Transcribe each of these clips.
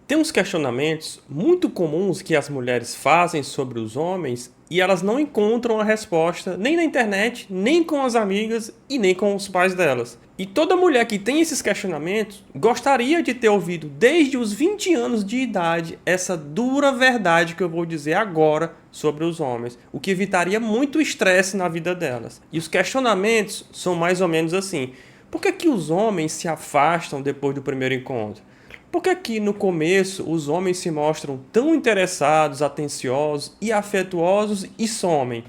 Tem uns questionamentos muito comuns que as mulheres fazem sobre os homens e elas não encontram a resposta nem na internet, nem com as amigas e nem com os pais delas. E toda mulher que tem esses questionamentos gostaria de ter ouvido desde os 20 anos de idade essa dura verdade que eu vou dizer agora sobre os homens, o que evitaria muito estresse na vida delas. E os questionamentos são mais ou menos assim: por que os homens se afastam depois do primeiro encontro? Por que no começo os homens se mostram tão interessados, atenciosos e afetuosos e somem?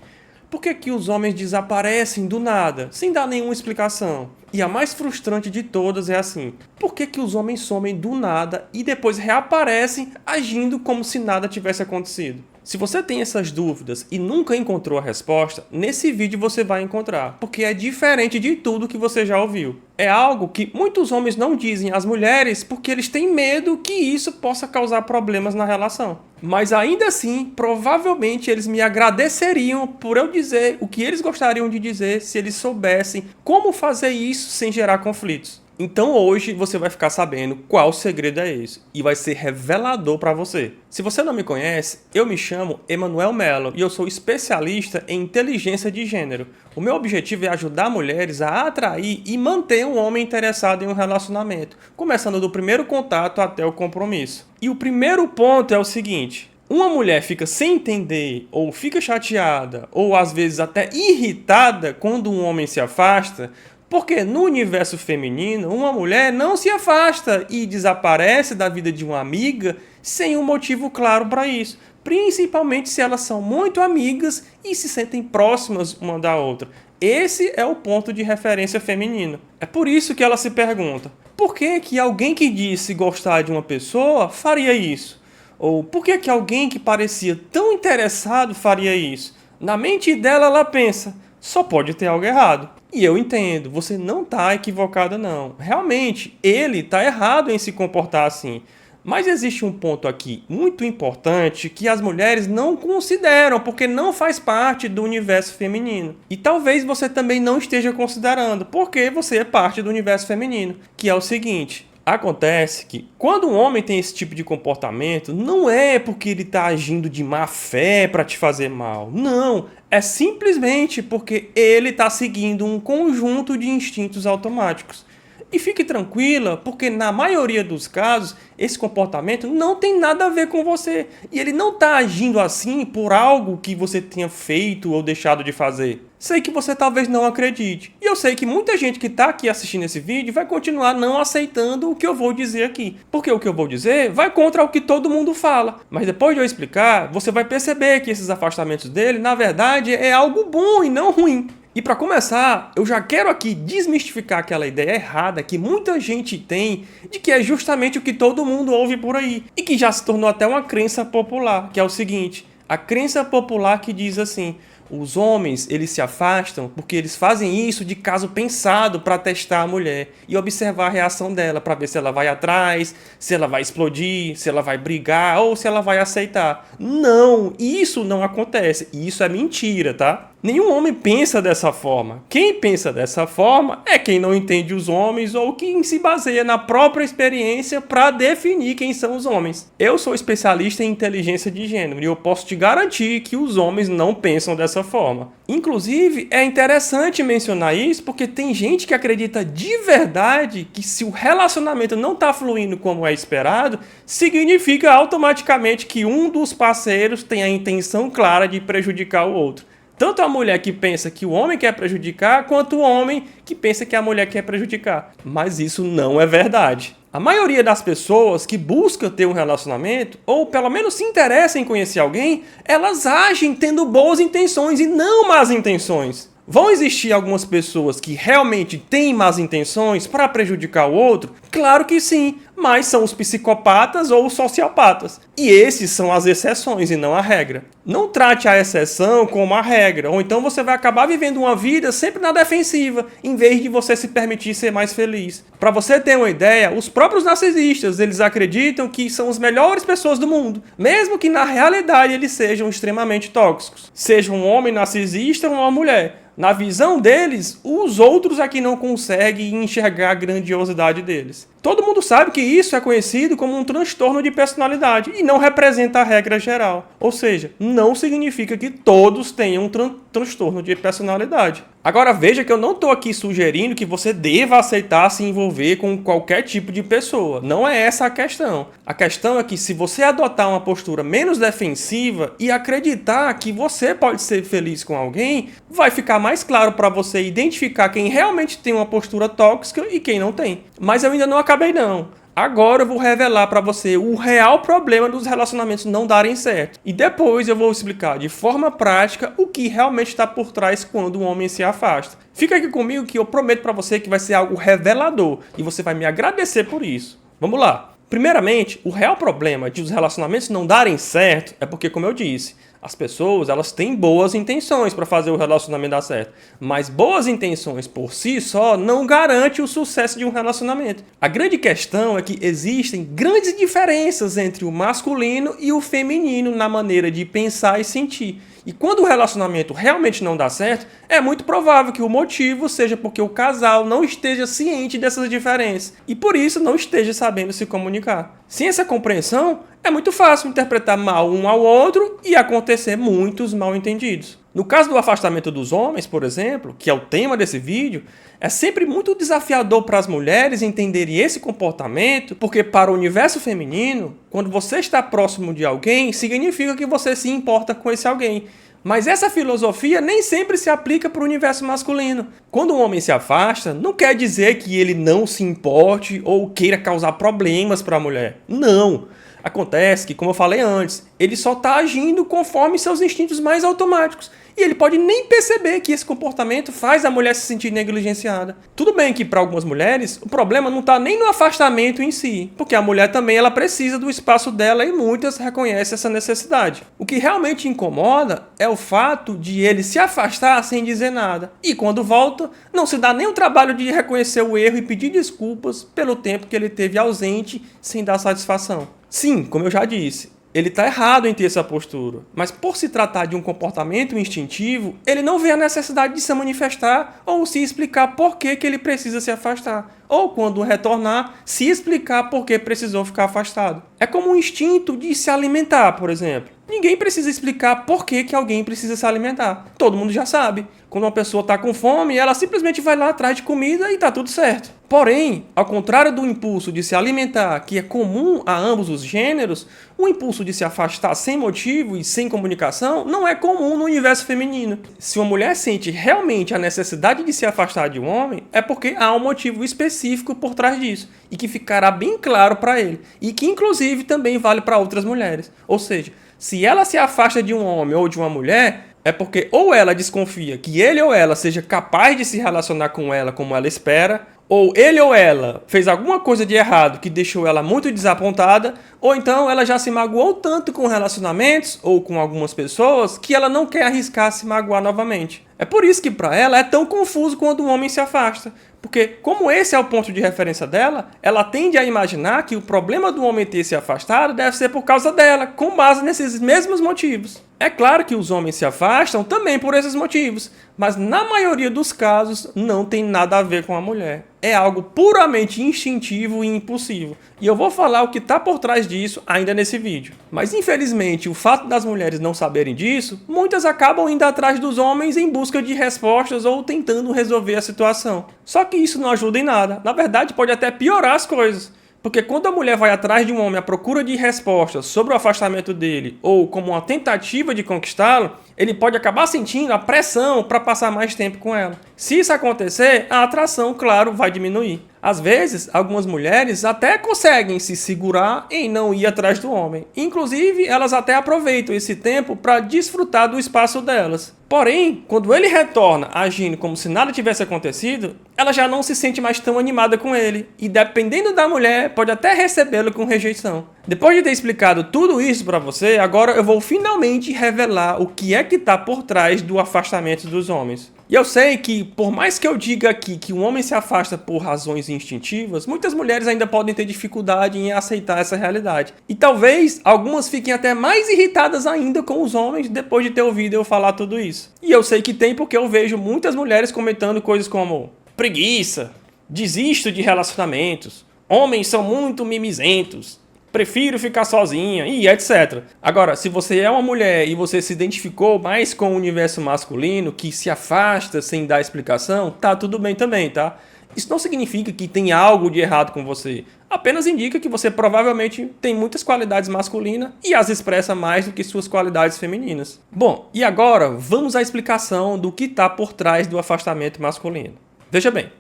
Por que os homens desaparecem do nada, sem dar nenhuma explicação? E a mais frustrante de todas é assim: por que os homens somem do nada e depois reaparecem agindo como se nada tivesse acontecido? Se você tem essas dúvidas e nunca encontrou a resposta, nesse vídeo você vai encontrar, porque é diferente de tudo que você já ouviu. É algo que muitos homens não dizem às mulheres porque eles têm medo que isso possa causar problemas na relação. Mas ainda assim, provavelmente eles me agradeceriam por eu dizer o que eles gostariam de dizer se eles soubessem como fazer isso sem gerar conflitos. Então hoje você vai ficar sabendo qual segredo é esse e vai ser revelador para você. Se você não me conhece, eu me chamo Emanuel Melo e eu sou especialista em inteligência de gênero. O meu objetivo é ajudar mulheres a atrair e manter um homem interessado em um relacionamento, começando do primeiro contato até o compromisso. E o primeiro ponto é o seguinte: uma mulher fica sem entender, ou fica chateada, ou às vezes até irritada quando um homem se afasta, porque no universo feminino, uma mulher não se afasta e desaparece da vida de uma amiga sem um motivo claro para isso. Principalmente se elas são muito amigas e se sentem próximas uma da outra. Esse é o ponto de referência feminino. É por isso que ela se pergunta: por que alguém que disse gostar de uma pessoa faria isso? Ou por que alguém que parecia tão interessado faria isso? Na mente dela ela pensa: só pode ter algo errado. E eu entendo, você não está equivocada não. Realmente, ele está errado em se comportar assim. Mas existe um ponto aqui muito importante que as mulheres não consideram, porque não faz parte do universo feminino. E talvez você também não esteja considerando, porque você é parte do universo feminino, que é o seguinte: acontece que quando um homem tem esse tipo de comportamento, não é porque ele está agindo de má fé para te fazer mal. Não, é simplesmente porque ele está seguindo um conjunto de instintos automáticos. E fique tranquila, porque na maioria dos casos, esse comportamento não tem nada a ver com você. E ele não está agindo assim por algo que você tenha feito ou deixado de fazer. Sei que você talvez não acredite. E eu sei que muita gente que está aqui assistindo esse vídeo vai continuar não aceitando o que eu vou dizer aqui. Porque o que eu vou dizer vai contra o que todo mundo fala. Mas depois de eu explicar, você vai perceber que esses afastamentos dele, na verdade, é algo bom e não ruim. E para começar, eu já quero aqui desmistificar aquela ideia errada que muita gente tem de que é justamente o que todo mundo ouve por aí e que já se tornou até uma crença popular, que é o seguinte: a crença popular que diz assim: os homens, eles se afastam porque eles fazem isso de caso pensado para testar a mulher e observar a reação dela, para ver se ela vai atrás, se ela vai explodir, se ela vai brigar ou se ela vai aceitar. Não, isso não acontece. Isso é mentira, tá? Nenhum homem pensa dessa forma. Quem pensa dessa forma é quem não entende os homens ou quem se baseia na própria experiência para definir quem são os homens. Eu sou especialista em inteligência de gênero e eu posso te garantir que os homens não pensam dessa forma. Inclusive, é interessante mencionar isso porque tem gente que acredita de verdade que se o relacionamento não está fluindo como é esperado, significa automaticamente que um dos parceiros tem a intenção clara de prejudicar o outro. Tanto a mulher que pensa que o homem quer prejudicar, quanto o homem que pensa que a mulher quer prejudicar. Mas isso não é verdade. A maioria das pessoas que busca ter um relacionamento, ou pelo menos se interessa em conhecer alguém, elas agem tendo boas intenções e não más intenções. Vão existir algumas pessoas que realmente têm más intenções para prejudicar o outro? Claro que sim, mas são os psicopatas ou os sociopatas. E esses são as exceções e não a regra. Não trate a exceção como a regra, ou então você vai acabar vivendo uma vida sempre na defensiva, em vez de você se permitir ser mais feliz. Para você ter uma ideia, os próprios narcisistas, eles acreditam que são as melhores pessoas do mundo, mesmo que na realidade eles sejam extremamente tóxicos. Seja um homem narcisista ou uma mulher. Na visão deles, os outros é que não conseguem enxergar a grandiosidade deles. Todo mundo sabe que isso é conhecido como um transtorno de personalidade e não representa a regra geral. Ou seja, não significa que todos tenham um transtorno de personalidade. Agora veja que eu não estou aqui sugerindo que você deva aceitar se envolver com qualquer tipo de pessoa. Não é essa a questão. A questão é que se você adotar uma postura menos defensiva e acreditar que você pode ser feliz com alguém, vai ficar mais claro para você identificar quem realmente tem uma postura tóxica e quem não tem. Mas eu ainda não acabei não. Agora eu vou revelar para você o real problema dos relacionamentos não darem certo. E depois eu vou explicar de forma prática o que realmente está por trás quando um homem se afasta. Fica aqui comigo que eu prometo para você que vai ser algo revelador e você vai me agradecer por isso. Vamos lá. Primeiramente, o real problema de os relacionamentos não darem certo é porque, como eu disse, as pessoas elas têm boas intenções para fazer o relacionamento dar certo, mas boas intenções por si só não garantem o sucesso de um relacionamento. A grande questão é que existem grandes diferenças entre o masculino e o feminino na maneira de pensar e sentir. E quando o relacionamento realmente não dá certo, é muito provável que o motivo seja porque o casal não esteja ciente dessas diferenças e por isso não esteja sabendo se comunicar. Sem essa compreensão, é muito fácil interpretar mal um ao outro e acontecer muitos mal-entendidos. No caso do afastamento dos homens, por exemplo, que é o tema desse vídeo, é sempre muito desafiador para as mulheres entenderem esse comportamento, porque para o universo feminino, quando você está próximo de alguém, significa que você se importa com esse alguém. Mas essa filosofia nem sempre se aplica para o universo masculino. Quando um homem se afasta, não quer dizer que ele não se importe ou queira causar problemas para a mulher. Não! Acontece que, como eu falei antes, ele só está agindo conforme seus instintos mais automáticos. E ele pode nem perceber que esse comportamento faz a mulher se sentir negligenciada. Tudo bem que para algumas mulheres o problema não está nem no afastamento em si, porque a mulher também ela precisa do espaço dela e muitas reconhecem essa necessidade. O que realmente incomoda é o fato de ele se afastar sem dizer nada. E quando volta, não se dá nem o trabalho de reconhecer o erro e pedir desculpas pelo tempo que ele teve ausente sem dar satisfação. Sim, como eu já disse, ele está errado em ter essa postura, mas por se tratar de um comportamento instintivo, ele não vê a necessidade de se manifestar ou se explicar por que ele precisa se afastar, ou quando retornar, se explicar por que precisou ficar afastado. É como um instinto de se alimentar, por exemplo. Ninguém precisa explicar por que alguém precisa se alimentar. Todo mundo já sabe. Quando uma pessoa está com fome, ela simplesmente vai lá atrás de comida e está tudo certo. Porém, ao contrário do impulso de se alimentar, que é comum a ambos os gêneros, o impulso de se afastar sem motivo e sem comunicação não é comum no universo feminino. Se uma mulher sente realmente a necessidade de se afastar de um homem, é porque há um motivo específico por trás disso, e que ficará bem claro para ele, e que inclusive também vale para outras mulheres. Ou seja, se ela se afasta de um homem ou de uma mulher, é porque ou ela desconfia que ele ou ela seja capaz de se relacionar com ela como ela espera, ou ele ou ela fez alguma coisa de errado que deixou ela muito desapontada, ou então ela já se magoou tanto com relacionamentos ou com algumas pessoas que ela não quer arriscar se magoar novamente. É por isso que para ela é tão confuso quando um homem se afasta. Porque, como esse é o ponto de referência dela, ela tende a imaginar que o problema do homem ter se afastado deve ser por causa dela, com base nesses mesmos motivos. É claro que os homens se afastam também por esses motivos, mas na maioria dos casos não tem nada a ver com a mulher. É algo puramente instintivo e impulsivo. E eu vou falar o que está por trás disso ainda nesse vídeo. Mas infelizmente, o fato das mulheres não saberem disso, muitas acabam indo atrás dos homens em busca de respostas ou tentando resolver a situação. Só que isso não ajuda em nada. Na verdade, pode até piorar as coisas. Porque quando a mulher vai atrás de um homem à procura de respostas sobre o afastamento dele ou como uma tentativa de conquistá-lo, ele pode acabar sentindo a pressão para passar mais tempo com ela. Se isso acontecer, a atração, claro, vai diminuir. Às vezes, algumas mulheres até conseguem se segurar em não ir atrás do homem. Inclusive, elas até aproveitam esse tempo para desfrutar do espaço delas. Porém, quando ele retorna agindo como se nada tivesse acontecido, ela já não se sente mais tão animada com ele. E dependendo da mulher, pode até recebê-lo com rejeição. Depois de ter explicado tudo isso para você, agora eu vou finalmente revelar o que é que está por trás do afastamento dos homens. E eu sei que, por mais que eu diga aqui que um homem se afasta por razões instintivas, muitas mulheres ainda podem ter dificuldade em aceitar essa realidade. E talvez algumas fiquem até mais irritadas ainda com os homens depois de ter ouvido eu falar tudo isso. E eu sei que tem porque eu vejo muitas mulheres comentando coisas como preguiça, desisto de relacionamentos, Homens são muito mimizentos. Prefiro ficar sozinha e etc. Agora, se você é uma mulher e você se identificou mais com o universo masculino, que se afasta sem dar explicação, tá tudo bem também, tá? Isso não significa que tem algo de errado com você. Apenas indica que você provavelmente tem muitas qualidades masculinas e as expressa mais do que suas qualidades femininas. Bom, e agora vamos à explicação do que está por trás do afastamento masculino. Veja bem,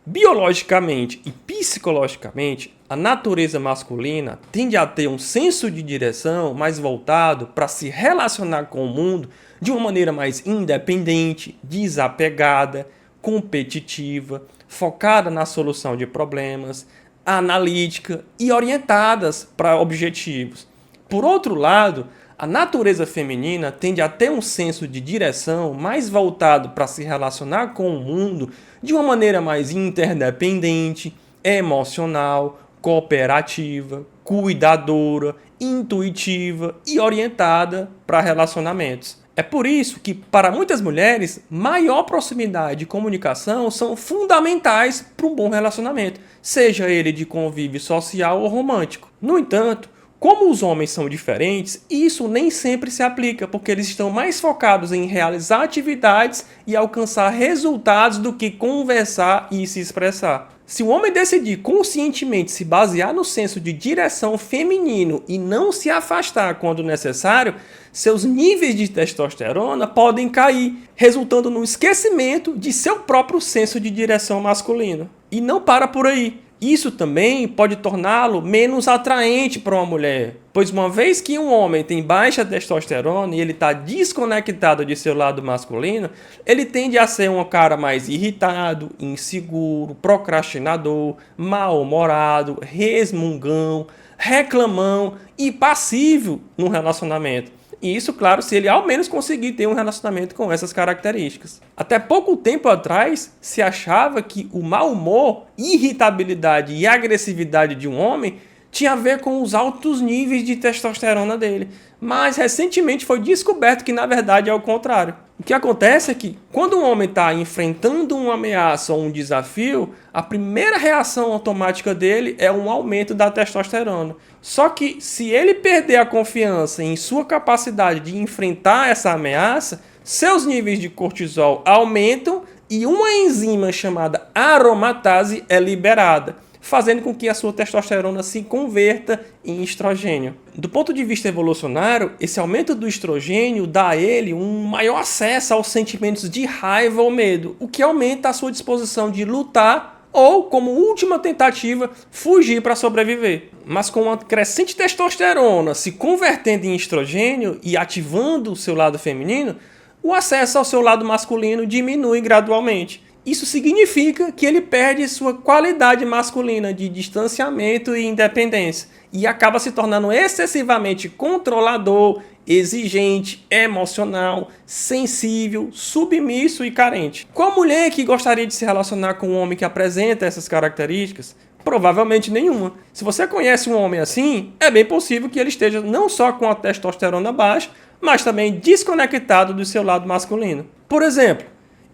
biologicamente e psicologicamente, a natureza masculina tende a ter um senso de direção mais voltado para se relacionar com o mundo de uma maneira mais independente, desapegada, competitiva, focada na solução de problemas, analítica e orientadas para objetivos. Por outro lado, a natureza feminina tende a ter um senso de direção mais voltado para se relacionar com o mundo de uma maneira mais interdependente, emocional, cooperativa, cuidadora, intuitiva e orientada para relacionamentos. É por isso que, para muitas mulheres, maior proximidade e comunicação são fundamentais para um bom relacionamento, seja ele de convívio social ou romântico. No entanto, como os homens são diferentes, isso nem sempre se aplica, porque eles estão mais focados em realizar atividades e alcançar resultados do que conversar e se expressar. Se o homem decidir conscientemente se basear no senso de direção feminino e não se afastar quando necessário, seus níveis de testosterona podem cair, resultando no esquecimento de seu próprio senso de direção masculino. E não para por aí. Isso também pode torná-lo menos atraente para uma mulher, pois uma vez que um homem tem baixa testosterona e ele está desconectado de seu lado masculino, ele tende a ser um cara mais irritado, inseguro, procrastinador, mal-humorado, resmungão, reclamão e passivo no relacionamento. E isso, claro, se ele ao menos conseguir ter um relacionamento com essas características. Até pouco tempo atrás, se achava que o mau humor, irritabilidade e agressividade de um homem tinha a ver com os altos níveis de testosterona dele. Mas recentemente foi descoberto que na verdade é o contrário. O que acontece é que quando um homem está enfrentando uma ameaça ou um desafio, a primeira reação automática dele é um aumento da testosterona. Só que se ele perder a confiança em sua capacidade de enfrentar essa ameaça, seus níveis de cortisol aumentam e uma enzima chamada aromatase é liberada, fazendo com que a sua testosterona se converta em estrogênio. Do ponto de vista evolucionário, esse aumento do estrogênio dá a ele um maior acesso aos sentimentos de raiva ou medo, o que aumenta a sua disposição de lutar ou, como última tentativa, fugir para sobreviver. Mas com uma crescente testosterona se convertendo em estrogênio e ativando o seu lado feminino, o acesso ao seu lado masculino diminui gradualmente. Isso significa que ele perde sua qualidade masculina de distanciamento e independência e acaba se tornando excessivamente controlador, exigente, emocional, sensível, submisso e carente. Qual mulher que gostaria de se relacionar com um homem que apresenta essas características? Provavelmente nenhuma. Se você conhece um homem assim, é bem possível que ele esteja não só com a testosterona baixa, mas também desconectado do seu lado masculino. Por exemplo,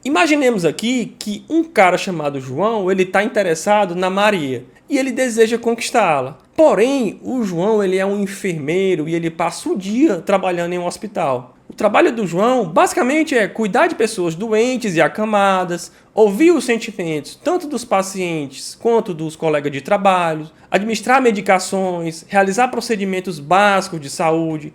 imaginemos aqui que um cara chamado João, ele está interessado na Maria e ele deseja conquistá-la. Porém, o João ele é um enfermeiro e ele passa o dia trabalhando em um hospital. O trabalho do João basicamente é cuidar de pessoas doentes e acamadas, ouvir os sentimentos tanto dos pacientes quanto dos colegas de trabalho, administrar medicações, realizar procedimentos básicos de saúde,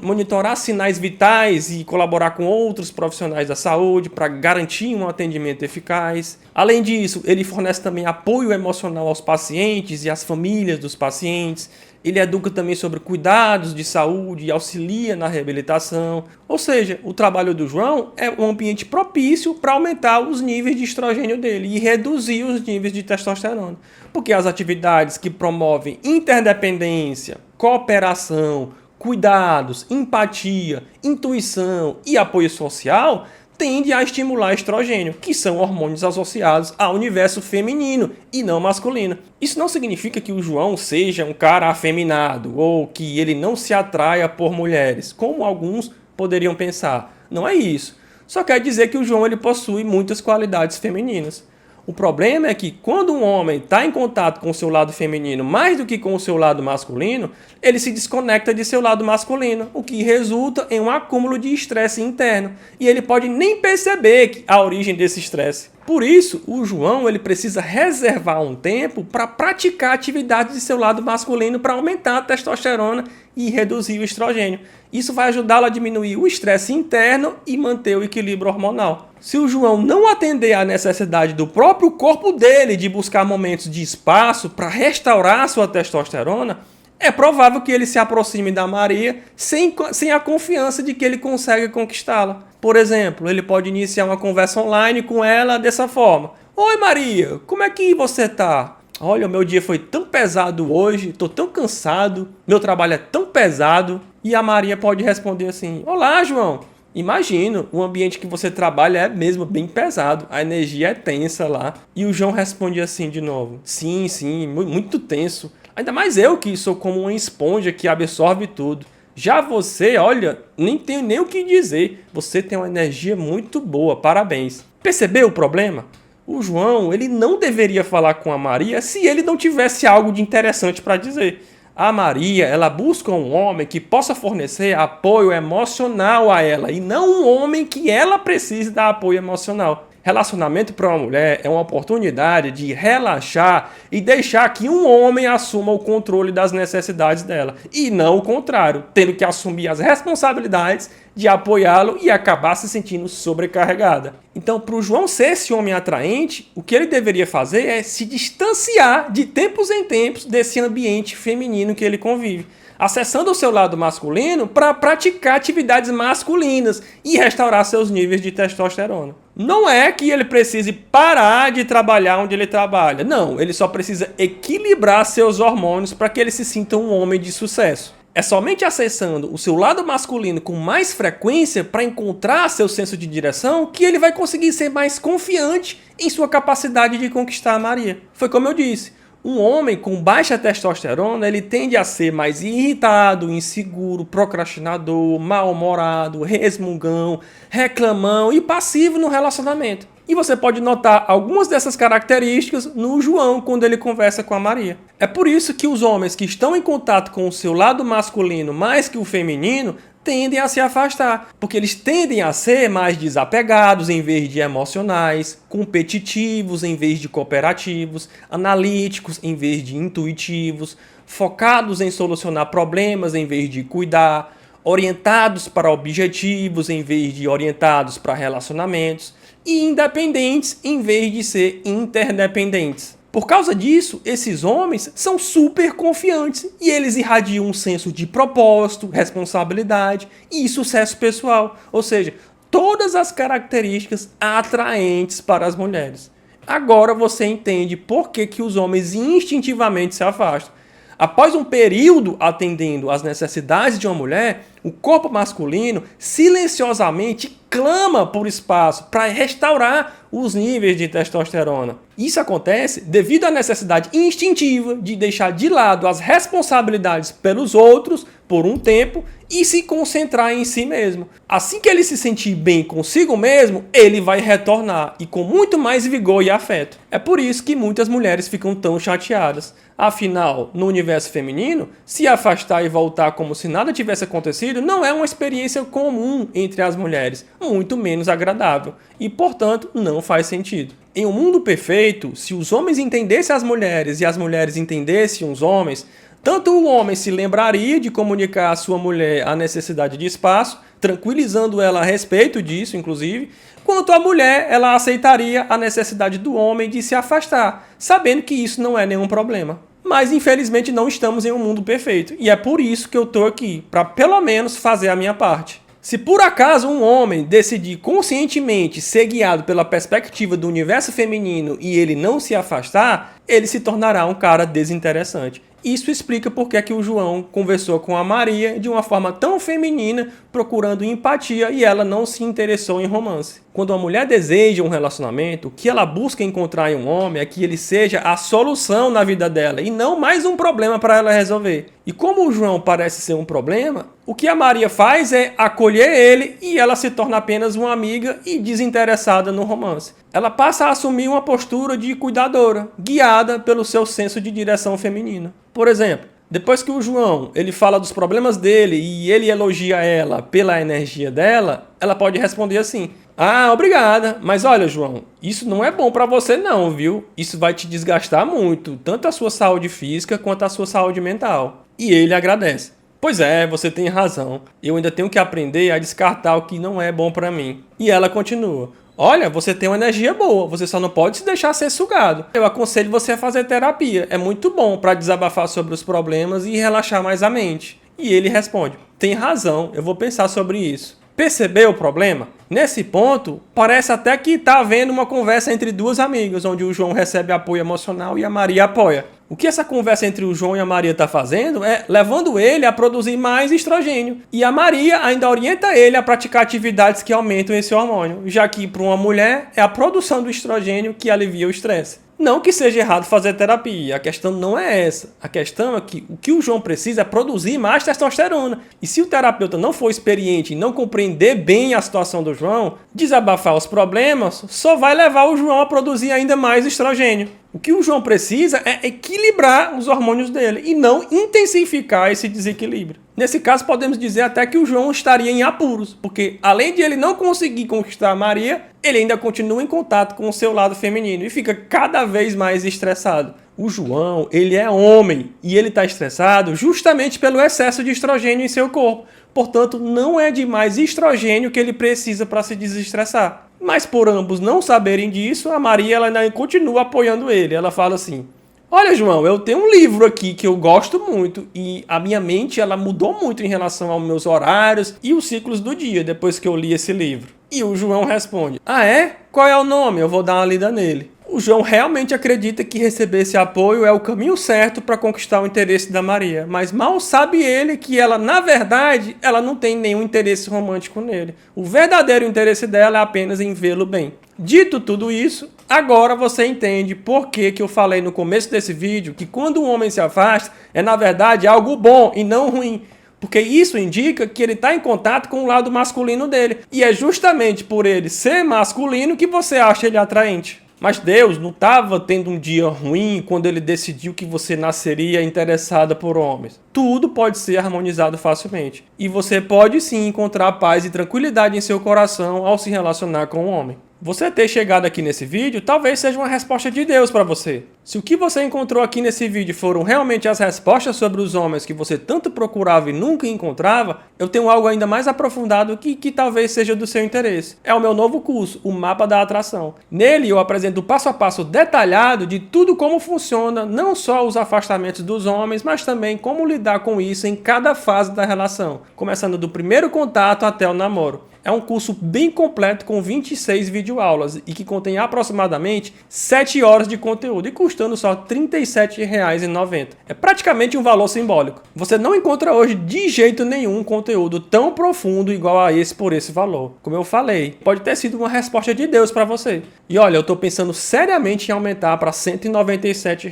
monitorar sinais vitais e colaborar com outros profissionais da saúde para garantir um atendimento eficaz. Além disso, ele fornece também apoio emocional aos pacientes e às famílias dos pacientes. Ele educa também sobre cuidados de saúde e auxilia na reabilitação. Ou seja, o trabalho do João é um ambiente propício para aumentar os níveis de estrogênio dele e reduzir os níveis de testosterona. Porque as atividades que promovem interdependência, cooperação, cuidados, empatia, intuição e apoio social tende a estimular estrogênio, que são hormônios associados ao universo feminino e não masculino. Isso não significa que o João seja um cara afeminado ou que ele não se atraia por mulheres, como alguns poderiam pensar. Não é isso. Só quer dizer que o João ele possui muitas qualidades femininas. O problema é que quando um homem está em contato com o seu lado feminino mais do que com o seu lado masculino, ele se desconecta de seu lado masculino, o que resulta em um acúmulo de estresse interno. E ele pode nem perceber a origem desse estresse. Por isso, o João ele precisa reservar um tempo para praticar atividades de seu lado masculino para aumentar a testosterona e reduzir o estrogênio. Isso vai ajudá-lo a diminuir o estresse interno e manter o equilíbrio hormonal. Se o João não atender à necessidade do próprio corpo dele de buscar momentos de espaço para restaurar sua testosterona, é provável que ele se aproxime da Maria sem a confiança de que ele consegue conquistá-la. Por exemplo, ele pode iniciar uma conversa online com ela dessa forma. Oi Maria, como é que você tá? Olha, o meu dia foi tão pesado hoje, tô tão cansado, meu trabalho é tão pesado. E a Maria pode responder assim, olá João, imagino, o ambiente que você trabalha é mesmo bem pesado, a energia é tensa lá. E o João responde assim de novo, sim, muito tenso. Ainda mais eu que sou como uma esponja que absorve tudo. Já você, olha, nem tenho nem o que dizer. Você tem uma energia muito boa, parabéns. Percebeu o problema? O João, ele não deveria falar com a Maria se ele não tivesse algo de interessante para dizer. A Maria, ela busca um homem que possa fornecer apoio emocional a ela e não um homem que ela precise dar apoio emocional. Relacionamento para uma mulher é uma oportunidade de relaxar e deixar que um homem assuma o controle das necessidades dela. E não o contrário, tendo que assumir as responsabilidades de apoiá-lo e acabar se sentindo sobrecarregada. Então, para o João ser esse homem atraente, o que ele deveria fazer é se distanciar de tempos em tempos desse ambiente feminino que ele convive, acessando o seu lado masculino para praticar atividades masculinas e restaurar seus níveis de testosterona. Não é que ele precise parar de trabalhar onde ele trabalha. Não, ele só precisa equilibrar seus hormônios para que ele se sinta um homem de sucesso. É somente acessando o seu lado masculino com mais frequência para encontrar seu senso de direção que ele vai conseguir ser mais confiante em sua capacidade de conquistar a Maria. Foi como eu disse. Um homem com baixa testosterona, ele tende a ser mais irritado, inseguro, procrastinador, mal-humorado, resmungão, reclamão e passivo no relacionamento. E você pode notar algumas dessas características no João quando ele conversa com a Maria. É por isso que os homens que estão em contato com o seu lado masculino mais que o feminino tendem a se afastar, porque eles tendem a ser mais desapegados em vez de emocionais, competitivos em vez de cooperativos, analíticos em vez de intuitivos, focados em solucionar problemas em vez de cuidar, orientados para objetivos em vez de orientados para relacionamentos e independentes em vez de ser interdependentes. Por causa disso, esses homens são super confiantes e eles irradiam um senso de propósito, responsabilidade e sucesso pessoal, ou seja, todas as características atraentes para as mulheres. Agora você entende por que os homens instintivamente se afastam. Após um período atendendo às necessidades de uma mulher, o corpo masculino silenciosamente clama por espaço para restaurar os níveis de testosterona. Isso acontece devido à necessidade instintiva de deixar de lado as responsabilidades pelos outros por um tempo e se concentrar em si mesmo. Assim que ele se sentir bem consigo mesmo, ele vai retornar e com muito mais vigor e afeto. É por isso que muitas mulheres ficam tão chateadas. Afinal, no universo feminino, se afastar e voltar como se nada tivesse acontecido não é uma experiência comum entre as mulheres, muito menos agradável e, portanto, não faz sentido. Em um mundo perfeito, se os homens entendessem as mulheres e as mulheres entendessem os homens, tanto o homem se lembraria de comunicar à sua mulher a necessidade de espaço, tranquilizando ela a respeito disso, inclusive, quanto a mulher, ela aceitaria a necessidade do homem de se afastar, sabendo que isso não é nenhum problema. Mas, infelizmente, não estamos em um mundo perfeito, e é por isso que eu estou aqui, para pelo menos fazer a minha parte. Se por acaso um homem decidir conscientemente ser guiado pela perspectiva do universo feminino e ele não se afastar, ele se tornará um cara desinteressante. Isso explica por que o João conversou com a Maria de uma forma tão feminina, procurando empatia, e ela não se interessou em romance. Quando uma mulher deseja um relacionamento, o que ela busca encontrar em um homem é que ele seja a solução na vida dela e não mais um problema para ela resolver. E como o João parece ser um problema, o que a Maria faz é acolher ele e ela se torna apenas uma amiga e desinteressada no romance. Ela passa a assumir uma postura de cuidadora, guiada pelo seu senso de direção feminina. Por exemplo, depois que o João ele fala dos problemas dele e ele elogia ela pela energia dela, ela pode responder assim: ah, obrigada, mas olha, João, isso não é bom pra você não, viu? Isso vai te desgastar muito, tanto a sua saúde física quanto a sua saúde mental. E ele agradece. Pois é, você tem razão. Eu ainda tenho que aprender a descartar o que não é bom pra mim. E ela continua: olha, você tem uma energia boa, você só não pode se deixar ser sugado. Eu aconselho você a fazer terapia. É muito bom para desabafar sobre os problemas e relaxar mais a mente. E ele responde: tem razão, eu vou pensar sobre isso. Percebeu o problema? Nesse ponto, parece até que está havendo uma conversa entre duas amigas, onde o João recebe apoio emocional e a Maria apoia. O que essa conversa entre o João e a Maria está fazendo é levando ele a produzir mais estrogênio. E a Maria ainda orienta ele a praticar atividades que aumentam esse hormônio, já que para uma mulher é a produção do estrogênio que alivia o estresse. Não que seja errado fazer terapia, a questão não é essa. A questão é que o que o João precisa é produzir mais testosterona. E se o terapeuta não for experiente e não compreender bem a situação do João, desabafar os problemas só vai levar o João a produzir ainda mais estrogênio. O que o João precisa é equilibrar os hormônios dele e não intensificar esse desequilíbrio. Nesse caso, podemos dizer até que o João estaria em apuros, porque além de ele não conseguir conquistar a Maria, ele ainda continua em contato com o seu lado feminino e fica cada vez mais estressado. O João, ele é homem e ele está estressado justamente pelo excesso de estrogênio em seu corpo. Portanto, não é de mais estrogênio que ele precisa para se desestressar. Mas por ambos não saberem disso, a Maria ela ainda continua apoiando ele. Ela fala assim: olha, João, eu tenho um livro aqui que eu gosto muito e a minha mente ela mudou muito em relação aos meus horários e os ciclos do dia depois que eu li esse livro. E o João responde: ah é? Qual é o nome? Eu vou dar uma lida nele. O João realmente acredita que receber esse apoio é o caminho certo para conquistar o interesse da Maria, mas mal sabe ele que ela, na verdade, ela não tem nenhum interesse romântico nele. O verdadeiro interesse dela é apenas em vê-lo bem. Dito tudo isso, agora você entende por que eu falei no começo desse vídeo que quando um homem se afasta, é na verdade algo bom e não ruim. Porque isso indica que ele está em contato com o lado masculino dele. E é justamente por ele ser masculino que você acha ele atraente. Mas Deus não estava tendo um dia ruim quando ele decidiu que você nasceria interessada por homens. Tudo pode ser harmonizado facilmente. E você pode sim encontrar paz e tranquilidade em seu coração ao se relacionar com um homem. Você ter chegado aqui nesse vídeo talvez seja uma resposta de Deus para você. Se o que você encontrou aqui nesse vídeo foram realmente as respostas sobre os homens que você tanto procurava e nunca encontrava, eu tenho algo ainda mais aprofundado que talvez seja do seu interesse. É o meu novo curso, o Mapa da Atração. Nele eu apresento o passo a passo detalhado de tudo como funciona, não só os afastamentos dos homens, mas também como lidar com isso em cada fase da relação, começando do primeiro contato até o namoro. É um curso bem completo com 26 videoaulas e que contém aproximadamente 7 horas de conteúdo e custando só R$ 37,90. É praticamente um valor simbólico. Você não encontra hoje de jeito nenhum um conteúdo tão profundo igual a esse por esse valor. Como eu falei, pode ter sido uma resposta de Deus para você. E olha, eu estou pensando seriamente em aumentar para R$ 197,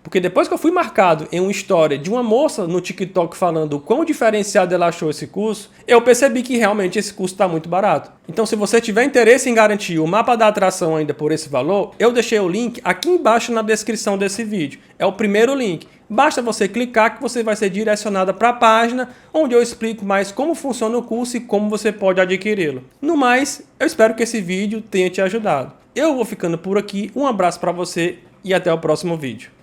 porque depois que eu fui marcado em uma história de uma moça no TikTok falando o quão diferenciado ela achou esse curso, eu percebi que realmente esse curso está muito barato. Então, se você tiver interesse em garantir o Mapa da Atração ainda por esse valor, eu deixei o link aqui embaixo na descrição desse vídeo. É o primeiro link. Basta você clicar que você vai ser direcionado para a página onde eu explico mais como funciona o curso e como você pode adquiri-lo. No mais, eu espero que esse vídeo tenha te ajudado. Eu vou ficando por aqui, um abraço para você e até o próximo vídeo.